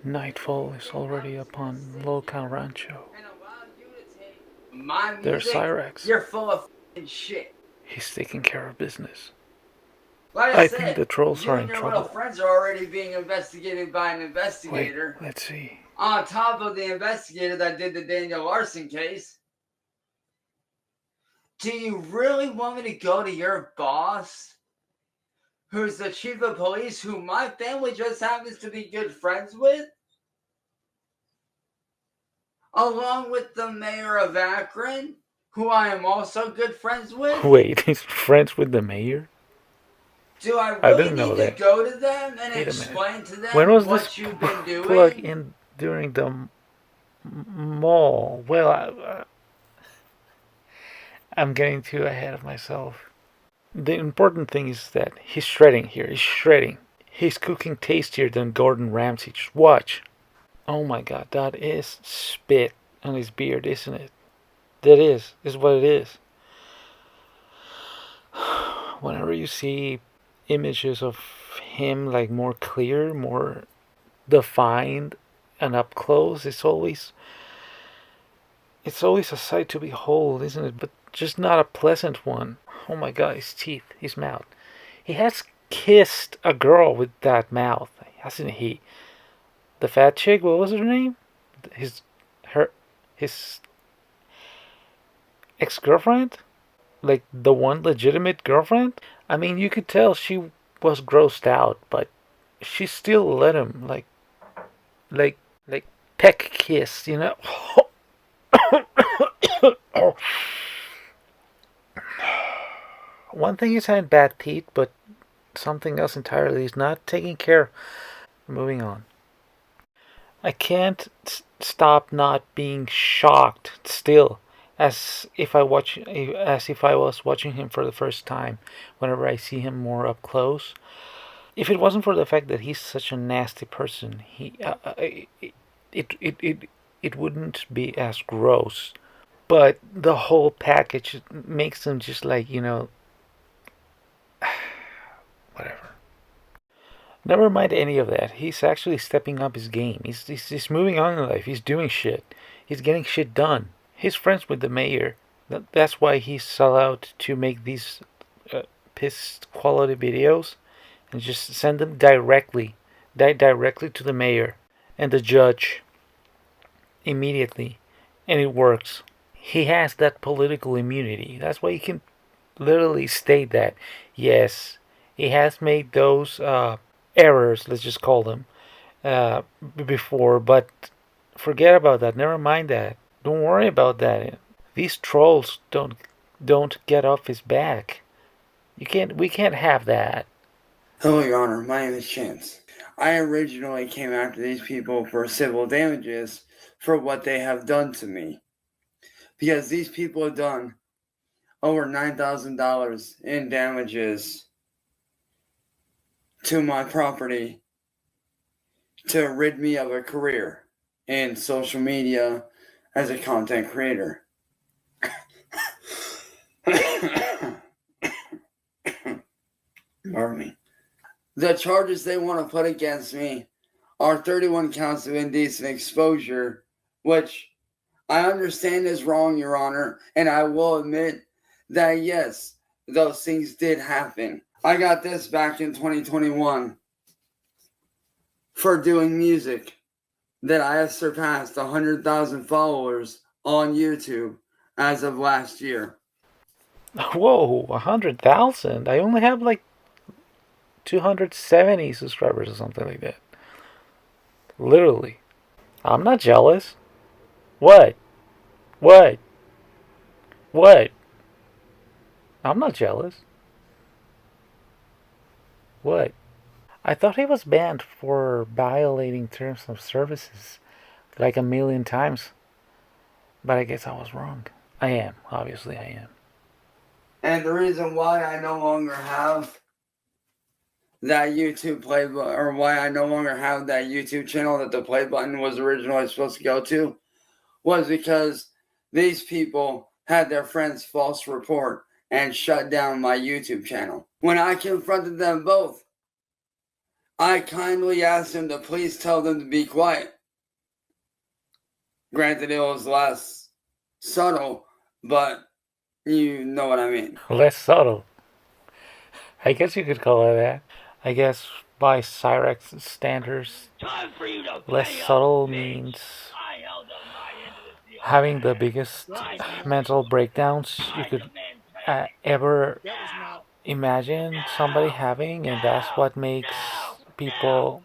Nightfall is already upon Lolcow Rancho. My There's music, CYRAXX. you're full of shit. He's taking care of business. Like I I think said, the trolls you are and in your little trouble. friends are already being investigated by an Wait, investigator. let's see. On top of the investigator that did the Daniel Larson case. Do you really want me to go to your boss, who's the chief of police, who my family just happens to be good friends with? Along with the mayor of Akron, who I am also good friends with? Wait, he's friends with the mayor? Do I I really didn't know need to that. go to them and Wait a minute. explain to When them was this what you've been plug doing? in during the mall? Well, I'm getting too ahead of myself. The important thing is that he's shredding here. He's shredding. He's cooking tastier than Gordon Ramsay. Just watch. Oh my god, that is spit on his beard, isn't it? That is what it is. Whenever you see images of him like more clear, more defined, and up close, it's always a sight to behold, isn't it? But just not a pleasant one. Oh my god, his teeth, his mouth. He has kissed a girl with that mouth, hasn't he? The fat chick, what was her name? His her his ex-girlfriend? Like the one legitimate girlfriend? I mean, you could tell she was grossed out, but she still let him like like peck kiss, you know? One thing is having bad teeth, but something else entirely is not taking care. Moving on. I can't stop not being shocked still, as if I was watching him for the first time. Whenever I see him more up close, if it wasn't for the fact that he's such a nasty person, it it wouldn't be as gross. But the whole package makes him just like whatever. Never mind any of that. He's actually stepping up his game. He's moving on in life. He's doing shit. He's getting shit done. He's friends with the mayor. That's why he's allowed to make these piss quality videos and just send them directly to the mayor and the judge immediately, and it works. He has that political immunity. That's why he can literally state that yes, he has made those errors. Let's just call them uh, before, but forget about that. Never mind that. Don't worry about that. These trolls don't get off his back. You can't. We can't have that. Hello, Your Honor. My name is Chance. I originally came after these people for civil damages for what they have done to me. Because these people have done over $9,000 in damages to my property to rid me of a career in social media as a content creator. Pardon me. The charges they want to put against me are 31 counts of indecent exposure, which I understand is wrong, Your Honor, and I will admit that yes, those things did happen. I got this back in 2021 for doing music that I have surpassed 100,000 followers on YouTube as of last year. Whoa, 100,000! I only have like 270 subscribers or something like that. Literally. I'm not jealous. What? What? What? I'm not jealous. What? I thought he was banned for violating terms of services like a million times. But I guess I was wrong. I am. Obviously, I am. And the reason why I no longer have that YouTube play button, or why I no longer have that YouTube channel that the play button was originally supposed to go to, was because these people had their friends false report and shut down my YouTube channel. When I confronted them both, I kindly asked him to please tell them to be quiet. Granted, it was less subtle, but you know what I mean. Less subtle. I guess you could call it that. I guess by CYRAXX standards, less subtle means having the biggest mental breakdowns you could ever imagine somebody having, and that's what makes people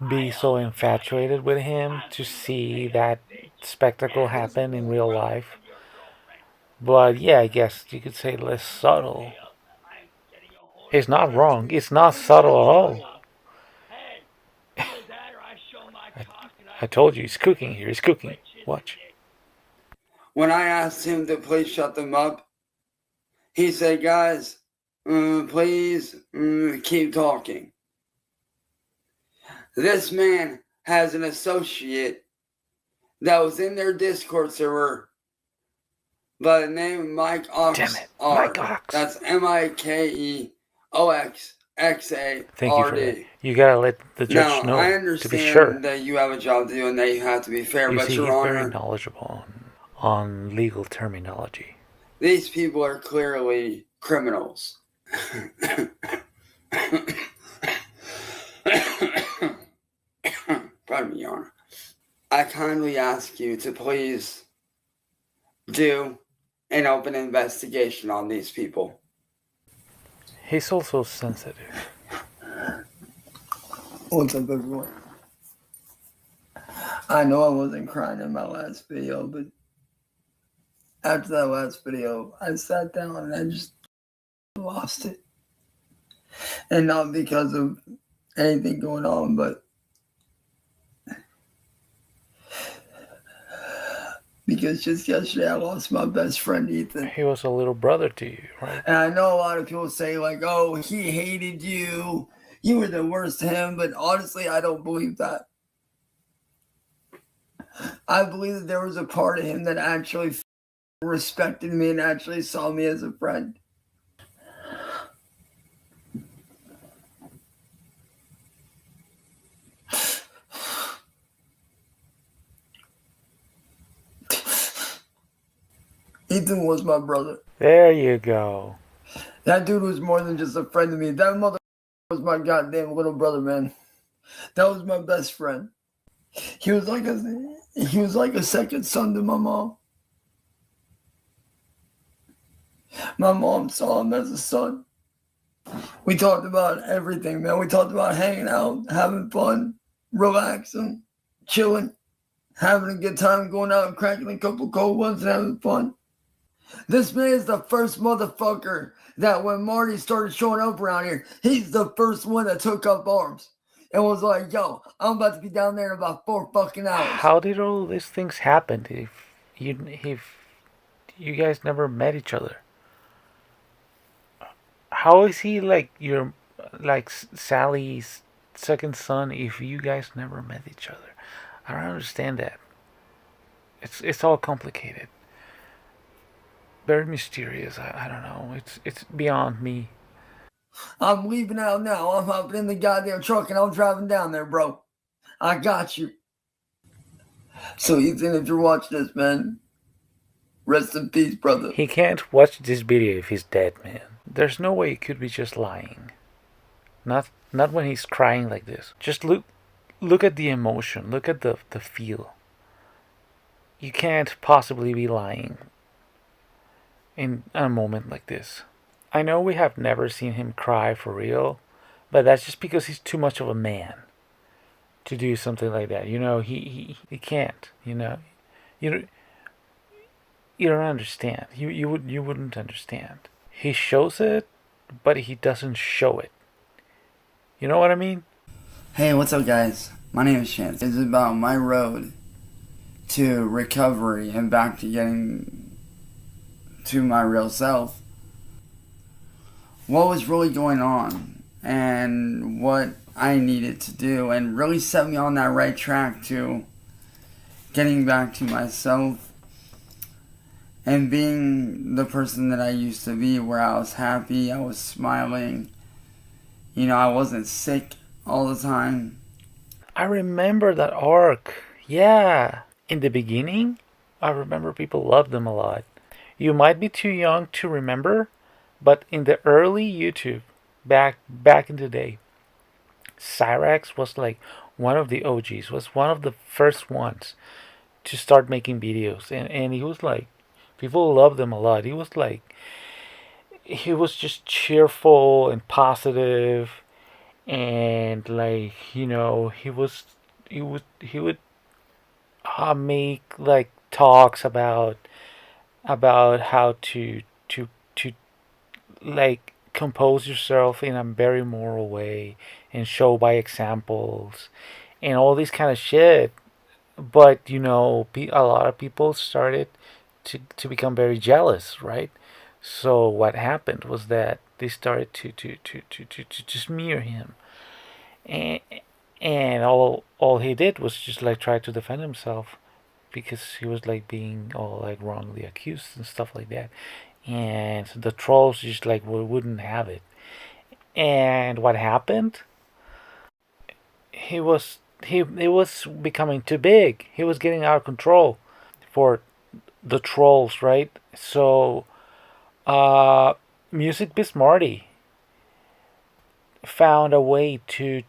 be so infatuated with him, to see that spectacle happen in real life. But yeah, I guess you could say less subtle. It's not wrong. It's not subtle at all. I told you he's cooking here. He's cooking. Watch. When I asked him to please shut them up, he said, guys, please keep talking. This man has an associate that was in their Discord server by the name of Mike Ox. Damn it. R. Mike Ox. That's MikeOXXARD. Thank you for that. You gotta let the judge know. I To understand be sure. that you have a job to do and that you have to be fair, You but see, Your he's Honor, very knowledgeable on legal terminology. these people are clearly criminals. Pardon me, Your Honor. I kindly ask you to please do an open investigation on these people. He's also sensitive. What's up, everyone? I know I wasn't crying in my last video, but after that last video, I sat down and I just lost it. And not because of anything going on, but because just yesterday I lost my best friend, Ethan. He was a little brother to you, right? And I know a lot of people say, like, oh, he hated you. You were the worst to him. But honestly, I don't believe that. I believe that there was a part of him that actually respected me and actually saw me as a friend. Ethan was my brother. There you go. That dude was more than just a friend to me. That mother was my goddamn little brother, man. That was my best friend. He was like a second son to my mom. My mom saw him as a son. We talked about everything, man. We talked about hanging out, having fun, relaxing, chilling, having a good time, going out and cracking a couple cold ones and having fun. This man is the first motherfucker that when Marty started showing up around here, he's the first one that took up arms and was like, yo, I'm about to be down there in about 4 fucking hours. How did all these things happen if you guys never met each other? How is he like Sally's second son if you guys never met each other? I don't understand that. It's all complicated. Very mysterious. I don't know. It's beyond me. I'm leaving out now. I'm hopping in the goddamn truck and I'm driving down there, bro. I got you. So Ethan, if you're watching this, man, rest in peace, brother. He can't watch this video if he's dead, man. There's no way he could be just lying. Not when he's crying like this. Just look at the emotion. Look at the feel. You can't possibly be lying in a moment like this. I know we have never seen him cry for real, but that's just because he's too much of a man to do something like that. You know, he can't. You know, you don't understand. You wouldn't understand. He shows it, but he doesn't show it. You know what I mean? Hey, what's up, guys? My name is Chance. It's about my road to recovery and back to getting to my real self. What was really going on and what I needed to do and really set me on that right track to getting back to myself and being the person that I used to be, where I was happy, I was smiling, I wasn't sick all the time. I remember that arc. Yeah. In the beginning, I remember people loved them a lot. You might be too young to remember, but in the early YouTube, back in the day, CYRAXX was like one of the OGs, was one of the first ones to start making videos, and he was like, people loved him a lot. He was just cheerful and positive, and like he would make like talks about how to like compose yourself in a very moral way and show by examples and all this kind of shit. But a lot of people started to become very jealous, right? So what happened was that they started to smear him, and all he did was just like try to defend himself because he was like being all like wrongly accused and stuff like that, and the trolls just like wouldn't have it. And what happened? He was becoming too big. He was getting out of control for the trolls, right? So, uh, Music Biz Marty found a way to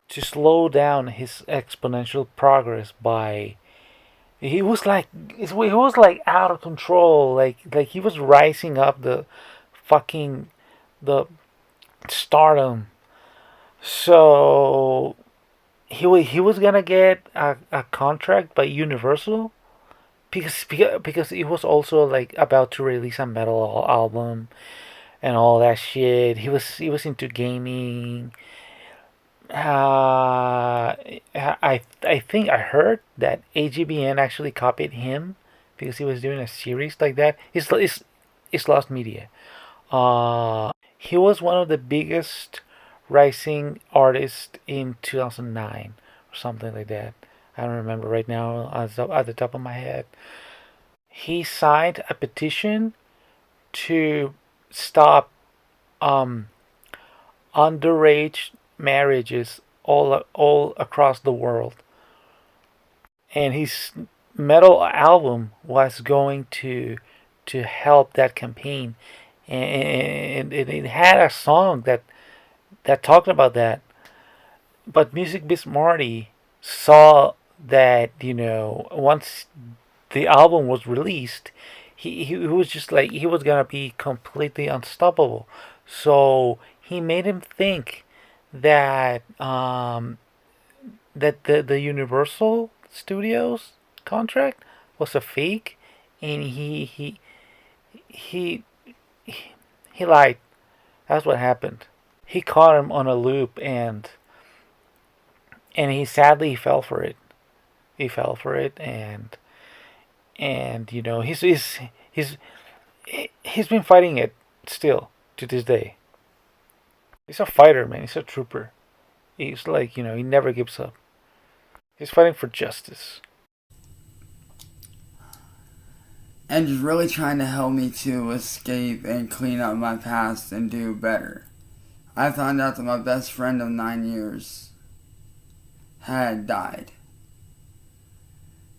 slow down his exponential progress by he was like out of control, like he was rising up fucking the stardom. So he was gonna get a contract by Universal because he was also like about to release a metal album and all that shit. He was into gaming. I think I heard that AGBN actually copied him because he was doing a series like that. It's Lost Media. He was one of the biggest rising artists in 2009 or something like that. I don't remember right now at the top of my head. He signed a petition to stop um, underage marriages all across the world, and his metal album was going to help that campaign, and it had a song that talked about that. But Music Biz Marty saw that once the album was released, he was just like he was gonna be completely unstoppable. So he made him think that that the Universal Studios contract was a fake, and he he lied. That's what happened. He caught him on a loop, and he sadly fell for it. He fell for it, and he's he's been fighting it still to this day. He's a fighter, man. He's a trooper. He's like he never gives up. He's fighting for justice. And just really trying to help me to escape and clean up my past and do better. I found out that my best friend of 9 years had died.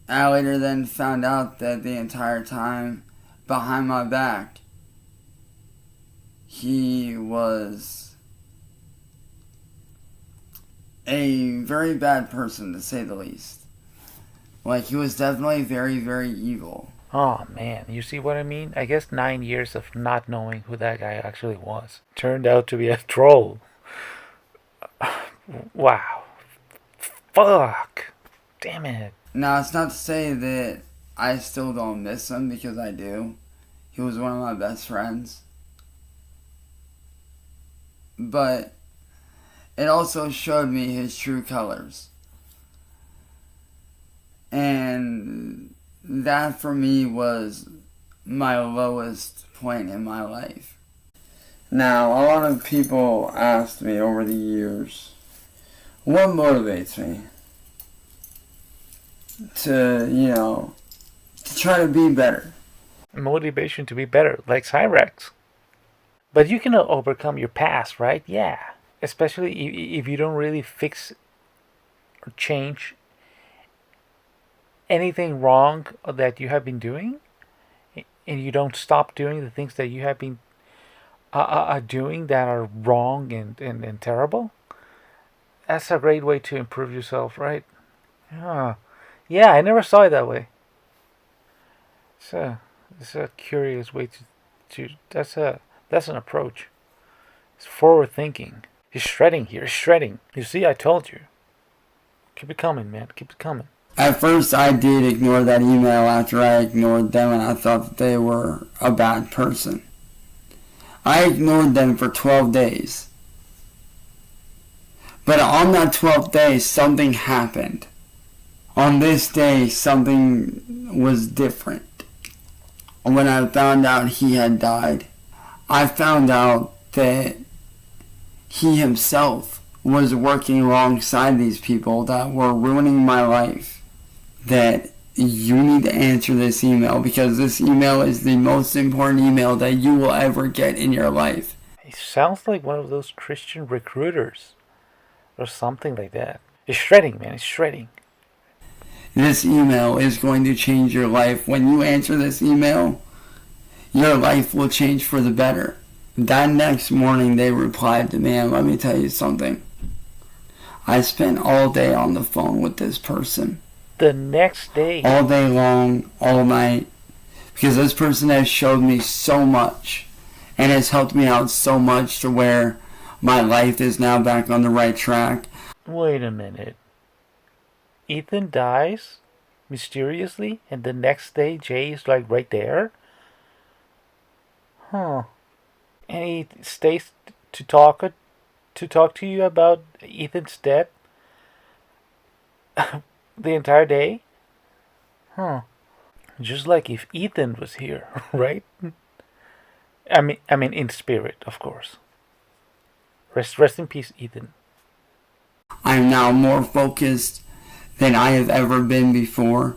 I later then found out that the entire time, behind my back, he was a very bad person, to say the least. Like, he was definitely very, very evil. Oh man, you see what I mean? I guess 9 years of not knowing who that guy actually was turned out to be a troll. Wow. Fuck. Damn it. Now, it's not to say that I still don't miss him, because I do. He was one of my best friends. But it also showed me his true colors. And that for me was my lowest point in my life. Now, a lot of people asked me over the years, what motivates me to try to be better? Motivation to be better, like CYRAXX. But you can overcome your past, right? Yeah. especially if you don't really fix or change anything wrong that you have been doing, and you don't stop doing the things that you have been doing that are wrong and terrible. That's a great way to improve yourself, right? Yeah, yeah. I never saw it that way. So it's a curious way to that's an approach. It's forward thinking. He's shredding here. He's shredding. You see, I told you. Keep it coming, man. Keep it coming. At first, I did ignore that email after I ignored them and I thought that they were a bad person. I ignored them for 12 days. But on that 12th day, something happened. On this day, something was different. When I found out he had died, I found out that he himself was working alongside these people that were ruining my life. That you need to answer this email because this email is the most important email that you will ever get in your life. He sounds like one of those Christian recruiters or something like that. He's shredding, man. He's shredding. This email is going to change your life. When you answer this email, your life will change for the better. That next morning they replied to me, and let me tell you something. I spent all day on the phone with this person. The next day? All day long, all night. Because this person has showed me so much and has helped me out so much to where my life is now back on the right track. Wait a minute. Ethan dies mysteriously and the next day Jay is like right there? Huh. And he stays to talk to you about Ethan's death the entire day? Huh. Just like if Ethan was here, right? I mean in spirit, of course. Rest in peace, Ethan. I'm now more focused than I have ever been before.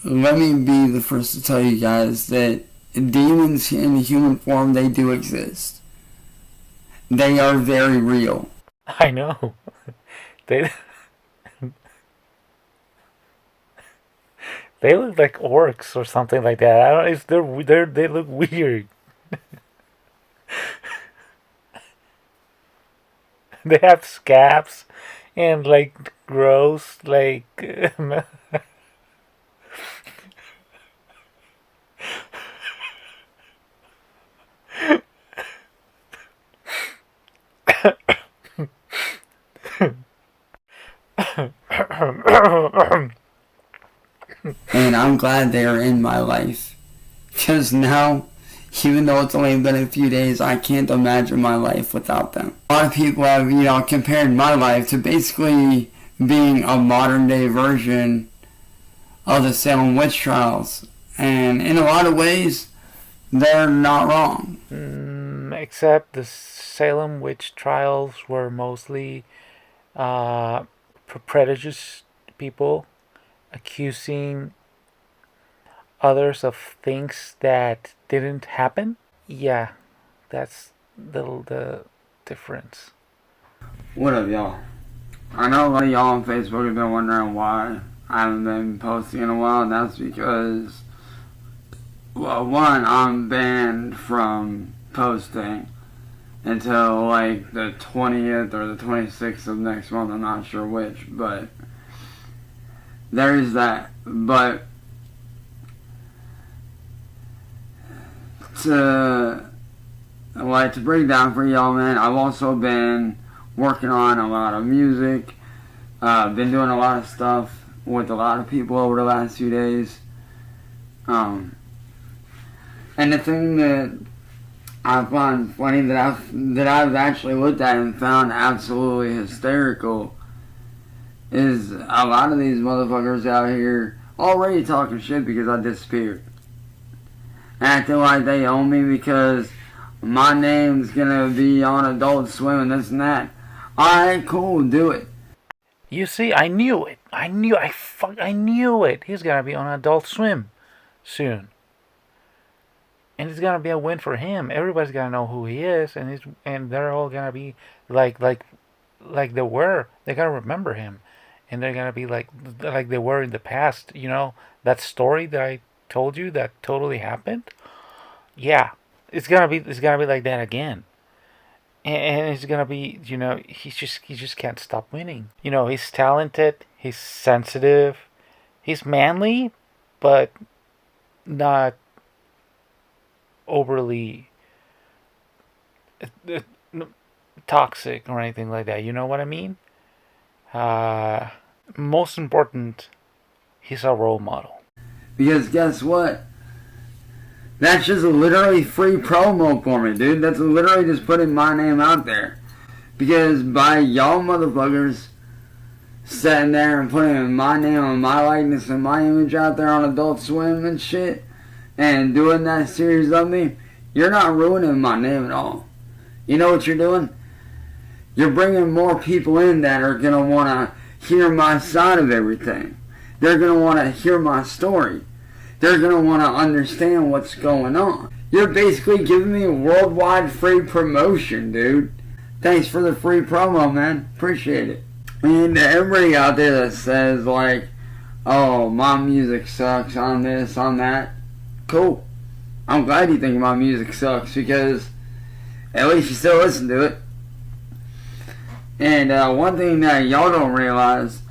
Let me be the first to tell you guys that demons in human form, they do exist. They are very real. I know. They they look like orcs or something like that. I don't. It's they look weird. They have scabs and like gross like. And I'm glad they are in my life. Because now, even though it's only been a few days, I can't imagine my life without them. A lot of people have, compared my life to basically being a modern day version of the Salem witch trials. And in a lot of ways, they're not wrong. Except the Salem witch trials were mostly prejudice people accusing others of things that didn't happen. Yeah, that's the difference. What up, y'all? I know a lot of y'all on Facebook have been wondering why I haven't been posting in a while, and that's because, well, one, I'm banned from posting until like the 20th or the 26th of next month. I'm not sure which, but there's that. But to break down for y'all, man, I've also been working on a lot of music. Been doing a lot of stuff with a lot of people over the last few days. And the thing that I find funny that I've actually looked at and found absolutely hysterical is a lot of these motherfuckers out here already talking shit because I disappeared. Acting like they own me because my name's gonna be on Adult Swim and this and that. Alright, cool, do it. You see, I knew it. I knew it. He's gonna be on Adult Swim soon. and it's gonna be a win for him. Everybody's gonna know who he is, and they're all gonna be like like like they were. They're gonna remember him, and they're gonna be like they were in the past. You know that story that I told you that totally happened. Yeah, it's gonna be like that again. And it's gonna be, he just can't stop winning. He's talented, he's sensitive, he's manly, but not overly uh, toxic or anything like that. You know what I mean? Uh, Most important, he's a role model. Because guess what? That's just literally free promo for me, dude. That's literally just putting my name out there. Because by y'all motherfuckers sitting there and putting my name and my likeness and my image out there on Adult Swim and shit, and doing that series of me, you're not ruining my name at all. You know what you're doing? You're bringing more people in that are going to want to hear my side of everything. They're going to want to hear my story. They're going to want to understand what's going on. You're basically giving me worldwide free promotion, dude. Thanks for the free promo, man. Appreciate it. And everybody out there that says, like, oh, my music sucks on this, on that, cool. I'm glad you think my music sucks because at least you still listen to it. And one thing that y'all don't realize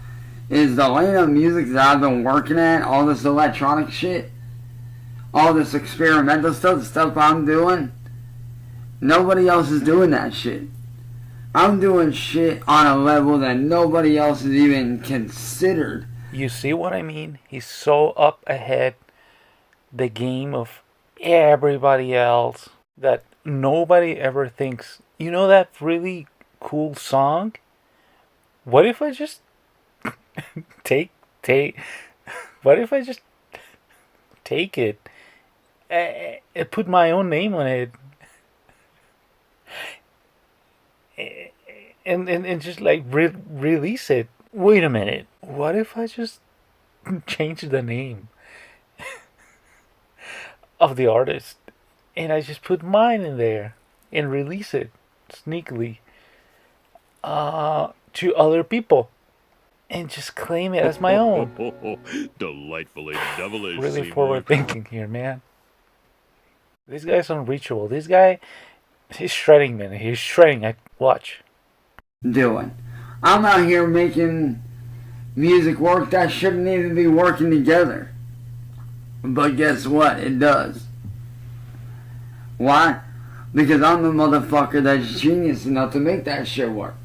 is the lane of music that I've been working at, all this electronic shit, all this experimental stuff, the stuff I'm doing, nobody else is doing that shit. I'm doing shit on a level that nobody else has even considered. You see what I mean? He's so up ahead the game of everybody else that nobody ever thinks, that really cool song? What if I just take what if I just take it and put my own name on it and just like release it? Wait a minute. What if I just change the name of the artist and I just put mine in there and release it sneakily to other people and just claim it as my own? Delightfully devilish. Really forward thinking here, man. This guy's unreachable. This guy, he's shredding, man. He's shredding. Watch. Doing. I'm out here making music work that shouldn't even be working together. But guess what? It does. Why? Because I'm the motherfucker that's genius enough to make that shit work.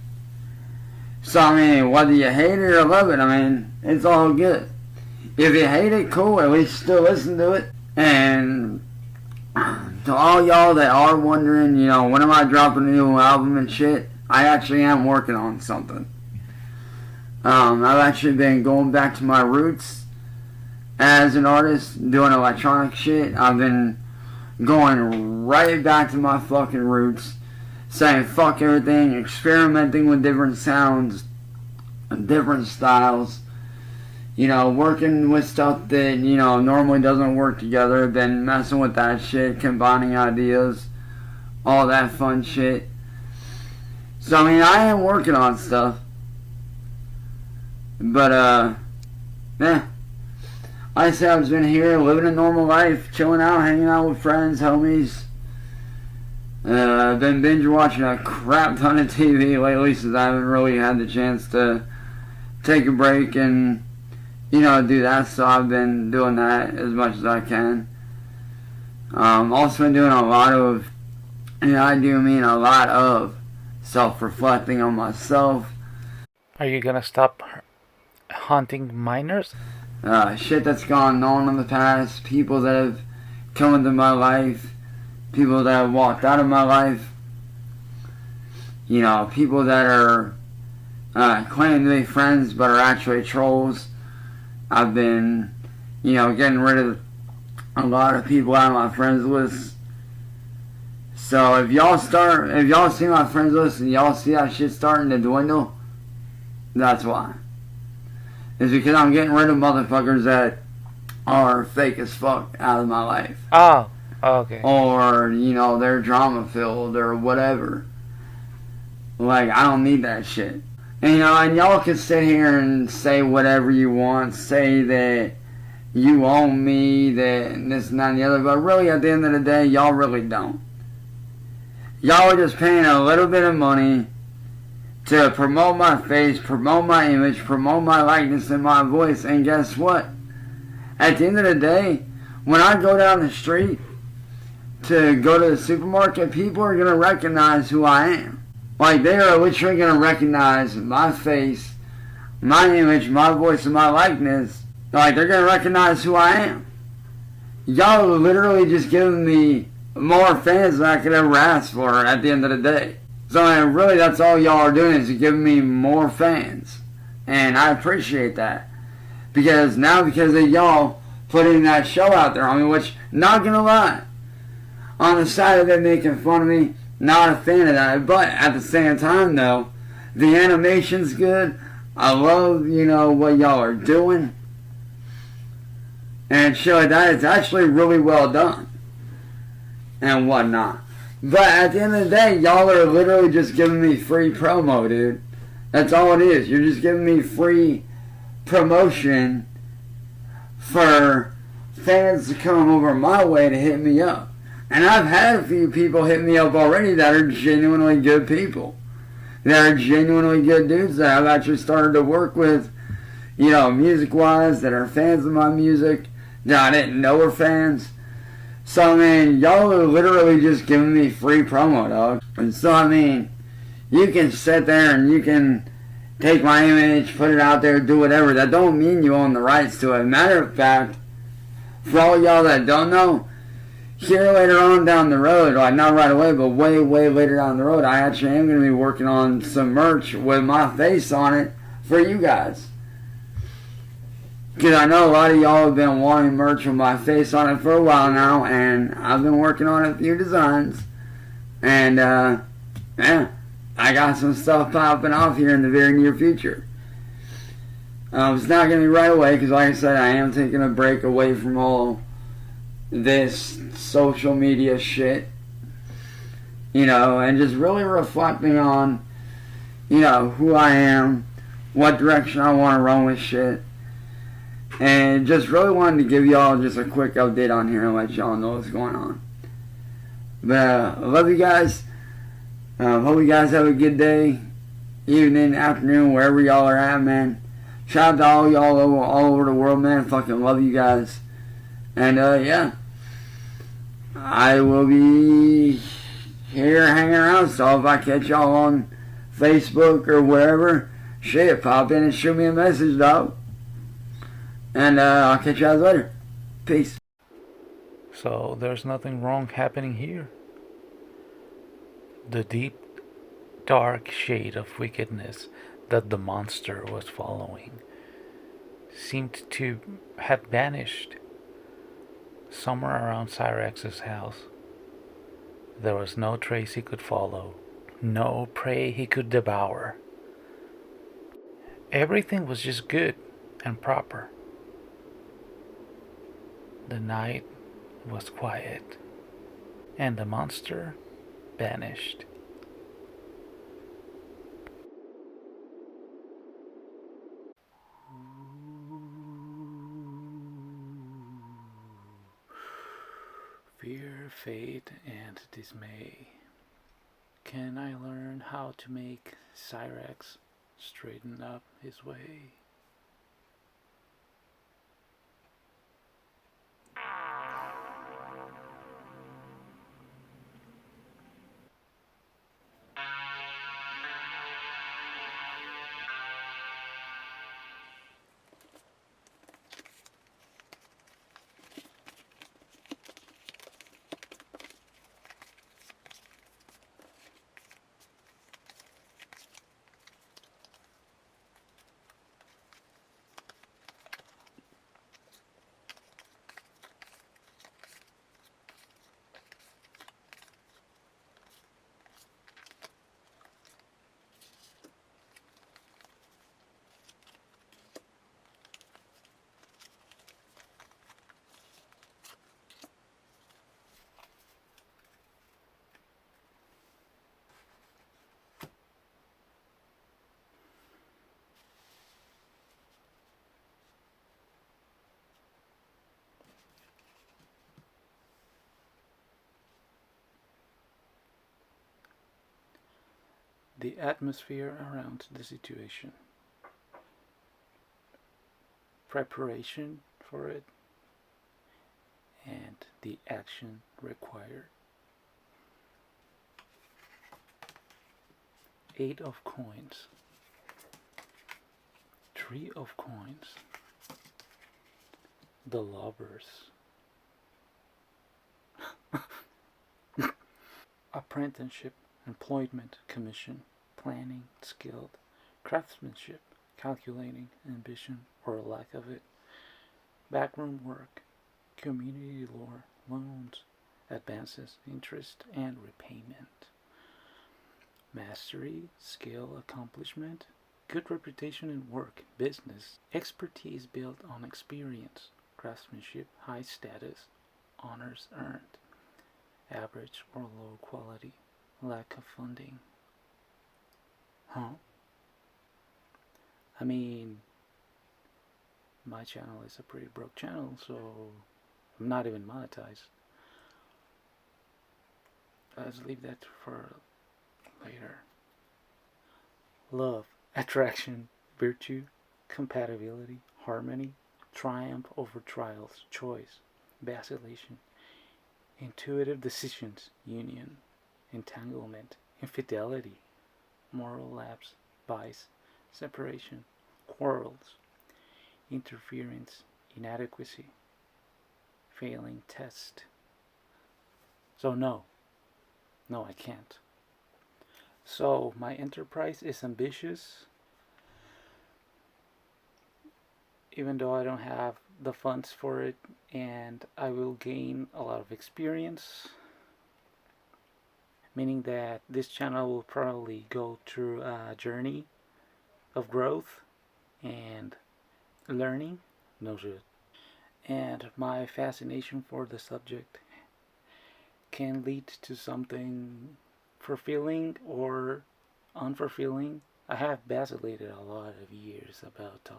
So, I mean, whether you hate it or love it, I mean, it's all good. If you hate it, cool, at least still listen to it. And to all y'all that are wondering, when am I dropping a new album and shit, I actually am working on something. I've actually been going back to my roots as an artist, doing electronic shit. I've been going right back to my fucking roots, saying fuck everything, experimenting with different sounds, different styles, working with stuff that, normally doesn't work together, then messing with that shit, combining ideas, all that fun shit. So, I mean, I am working on stuff. But, like I said, I've been here living a normal life, chilling out, hanging out with friends, homies. I've been binge watching a crap ton of TV lately since I haven't really had the chance to take a break and, do that. So I've been doing that as much as I can. Also been doing a lot of, and I do mean a lot of, self-reflecting on myself. Are you gonna stop haunting minors? Shit that's gone on in the past, people that have come into my life, people that have walked out of my life, people that are claiming to be friends but are actually trolls. I've been, getting rid of a lot of people out of my friends list. So if y'all see my friends list and y'all see that shit starting to dwindle, that's why. It's because I'm getting rid of motherfuckers that are fake as fuck out of my life. Oh, Okay. or, you know, they're drama filled or whatever. Like, I don't need that shit. And, you know, and y'all can sit here and say whatever you want, say that you own me, that and this and that and the other, but really at the end of the day, y'all really don't. Y'all are just paying a little bit of money to promote my face, promote my image, promote my likeness and my voice, and guess what? At the end of the day, when I go down the street to go to the supermarket, people are going to recognize who I am. Like, they are literally going to recognize my face, my image, my voice, and my likeness. Like, they're going to recognize who I am. Y'all are literally just giving me more fans than I could ever ask for at the end of the day. So, I mean, really, that's all y'all are doing is giving me more fans. And I appreciate that. Because of y'all putting that show out there on me, which, not going to lie, on the side of it making fun of me, not a fan of that. But at the same time, though, the animation's good. I love, you know, what y'all are doing. And shit like that, it's actually really well done. And whatnot. But at the end of the day, y'all are literally just giving me free promo, dude. That's all it is. You're just giving me free promotion for fans to come over my way to hit me up. And I've had a few people hit me up already that are genuinely good people. That are genuinely good dudes that I've actually started to work with, you know, music-wise, that are fans of my music, that I didn't know were fans. So, I mean, y'all are literally just giving me free promo, dog. And so, I mean, you can sit there and you can take my image, put it out there, do whatever. That don't mean you own the rights to it. Matter of fact, for all y'all that don't know, here later on down the road, like not right away, but way, way later down the road, I actually am going to be working on some merch with my face on it for you guys. Because I know a lot of y'all have been wanting merch with my face on it for a while now, and I've been working on a few designs. And, yeah, I got some stuff popping off here in the very near future. It's not going to be right away, because like I said, I am taking a break away from all this social media shit, you know, and just really reflecting on, you know, who I am, what direction I want to run with shit, and just really wanted to give y'all just a quick update on here and let y'all know what's going on. But I love you guys. Hope you guys have a good day, evening, afternoon, wherever y'all are at, man. Shout out to all y'all all over the world, man. Fucking love you guys. And, yeah, I will be here hanging around, so if I catch y'all on Facebook or wherever, shit, pop in and shoot me a message, dog. And, I'll catch you guys later. Peace. So there's nothing wrong happening here. The deep, dark shade of wickedness that the monster was following seemed to have vanished. Somewhere around CYRAXX's house, there was no trace he could follow, no prey he could devour. Everything was just good and proper. The night was quiet, and the monster vanished. Fear, fate, and dismay. Can I learn how to make CYRAXX straighten up his way? the atmosphere around the situation, preparation for it, and the action required. Eight of coins, three of coins, the lovers, apprenticeship, employment, commission, planning, skilled, craftsmanship, calculating, ambition, or lack of it, backroom work, community lore, loans, advances, interest, and repayment, mastery, skill, accomplishment, good reputation in work, business, expertise built on experience, craftsmanship, high status, honors earned, average or low quality, lack of funding. Huh? I mean, my channel is a pretty broke channel, so I'm not even monetized. Let's leave that for later. Love, attraction, virtue, compatibility, harmony, triumph over trials, choice, vacillation, intuitive decisions, union, entanglement, infidelity, moral lapse, vice, separation, quarrels, interference, inadequacy, failing test. So, no, I can't. So, my enterprise is ambitious, even though I don't have the funds for it, and I will gain a lot of experience, meaning that this channel will probably go through a journey of growth and learning. No shit. And my fascination for the subject can lead to something fulfilling or unfulfilling. I have vacillated a lot of years about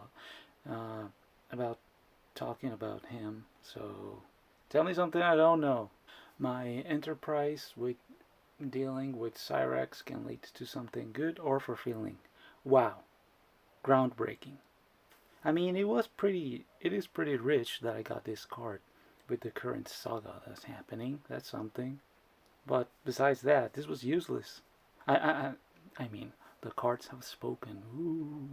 talking about him. So tell me something I don't know. My enterprise with dealing with CYRAXX can lead to something good or fulfilling. Wow, groundbreaking. I mean, it is pretty rich that I got this card with the current saga that's happening. That's something. But besides that, this was useless. I mean, the cards have spoken. Ooh.